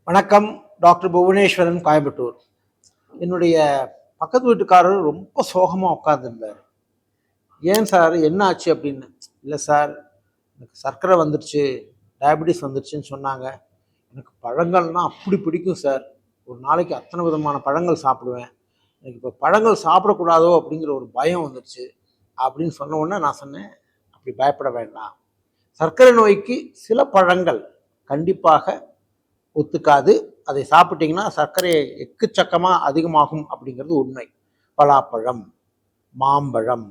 வணக்கம். டாக்டர் புவனேஸ்வரன், கோயம்புத்தூர். என்னுடைய பக்கத்து வீட்டுக்காரர் ரொம்ப சோகமாக உட்காந்துருந்தார். ஏன் சார், என்ன ஆச்சு அப்படின்னு. இல்லை சார், எனக்கு சர்க்கரை வந்துடுச்சு, டயபெட்டிஸ் வந்துடுச்சுன்னு சொன்னாங்க. எனக்கு பழங்கள்னால் அப்படி பிடிக்கும் சார். ஒரு நாளைக்கு அத்தனை விதமான பழங்கள் சாப்பிடுவேன். எனக்கு இப்போ பழங்கள் சாப்பிடக்கூடாதோ அப்படிங்கிற ஒரு பயம் வந்துடுச்சு அப்படின்னு சொன்ன உடனே நான் சொன்னேன், அப்படி பயப்பட வேண்டாம். சர்க்கரை நோய்க்கு சில பழங்கள் கண்டிப்பாக ஒத்துக்காது. அதை சாப்பிட்டீங்கன்னா சர்க்கரை எக்கச்சக்கமாக அதிகமாகும் அப்படிங்கிறது உண்மை. பலாப்பழம், மாம்பழம்,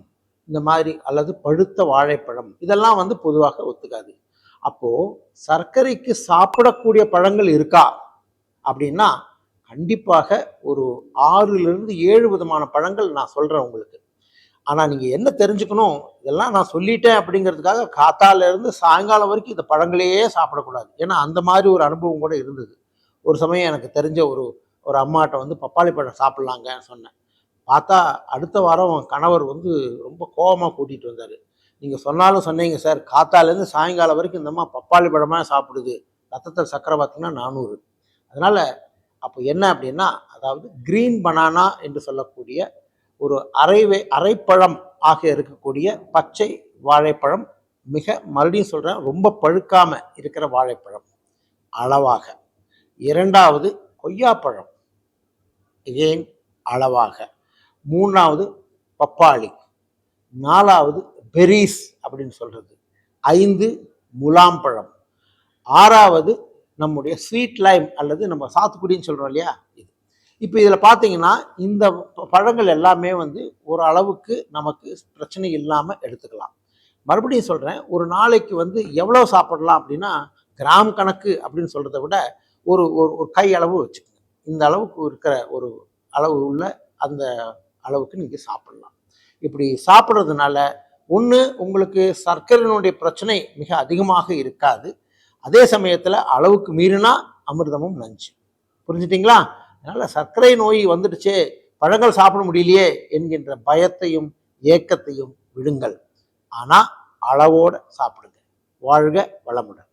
இந்த மாதிரி அல்லது பழுத்த வாழைப்பழம் இதெல்லாம் பொதுவாக ஒத்துக்காது. அப்போ சர்க்கரைக்கு சாப்பிடக்கூடிய பழங்கள் இருக்கா அப்படின்னா கண்டிப்பாக ஒரு 6லிருந்து 7 விதமான பழங்கள் நான் சொல்றேன் உங்களுக்கு. ஆனா நீங்க என்ன தெரிஞ்சுக்கணும், இதெல்லாம் நான் சொல்லிட்டேன் அப்படிங்கிறதுக்காக காத்தால இருந்து சாயங்காலம் வரைக்கும் இந்த பழங்களையே சாப்பிடக்கூடாது. ஏன்னா அந்த மாதிரி ஒரு அனுபவம் கூட இருந்தது. ஒரு சமயம் எனக்கு தெரிஞ்ச ஒரு ஒரு அம்மாட்ட பப்பாளி பழம் சாப்பிட்லாங்கன்னு சொன்னேன். பார்த்தா அடுத்த வாரம் கணவர் ரொம்ப கோபமாக கூட்டிகிட்டு வந்தார். நீங்கள் சொன்னாலும் சொன்னீங்க சார், காத்தாலேருந்து சாயங்காலம் வரைக்கும் இந்த அம்மா பப்பாளி பழமாக சாப்பிடுது, ரத்தத்தில் சர்க்கரை பார்த்தீங்கன்னா 400. அதனால் அப்போ என்ன அப்படின்னா, அதாவது கிரீன் பனானா என்று சொல்லக்கூடிய ஒரு அரைப்பழம் ஆக இருக்கக்கூடிய பச்சை வாழைப்பழம், மறுபடியும் சொல்கிறேன், ரொம்ப பழுக்காமல் இருக்கிற வாழைப்பழம் அளவாக. இரண்டாவது கொய்யாப்பழம், ஏன் அளவாக. மூணாவது பப்பாளி. நாலாவது பெரிஸ் அப்படின்னு சொல்கிறது. 5 முலாம்பழம். 6வது நம்முடைய ஸ்வீட் லைம் அல்லது நம்ம சாத்துக்குடின்னு சொல்கிறோம் இல்லையா, இது. இப்போ இதில் பார்த்தீங்கன்னா இந்த பழங்கள் எல்லாமே ஒரு அளவுக்கு நமக்கு பிரச்சனை இல்லாமல் எடுத்துக்கலாம். மறுபடியும் சொல்கிறேன், ஒரு நாளைக்கு எவ்வளோ சாப்பிடலாம் அப்படின்னா, கிராம் கணக்கு அப்படின்னு சொல்கிறத விட ஒரு ஒரு கை அளவு வச்சுக்கோங்க. இந்த அளவுக்கு இருக்கிற ஒரு அளவு உள்ள அந்த அளவுக்கு நீங்கள் சாப்பிடலாம். இப்படி சாப்பிட்றதுனால ஒன்று, உங்களுக்கு சர்க்கரையினுடைய பிரச்சனை மிக அதிகமாக இருக்காது. அதே சமயத்தில் அளவுக்கு மீறினா அமிர்தமும் நஞ்சு. புரிஞ்சுட்டிங்களா? அதனால் சர்க்கரை நோய் வந்துடுச்சே, பழங்கள் சாப்பிட முடியலையே என்கின்ற பயத்தையும் ஏக்கத்தையும் விடுங்கள். ஆனால் அளவோடு சாப்பிடுங்க. வாழ்க வளமுடன்.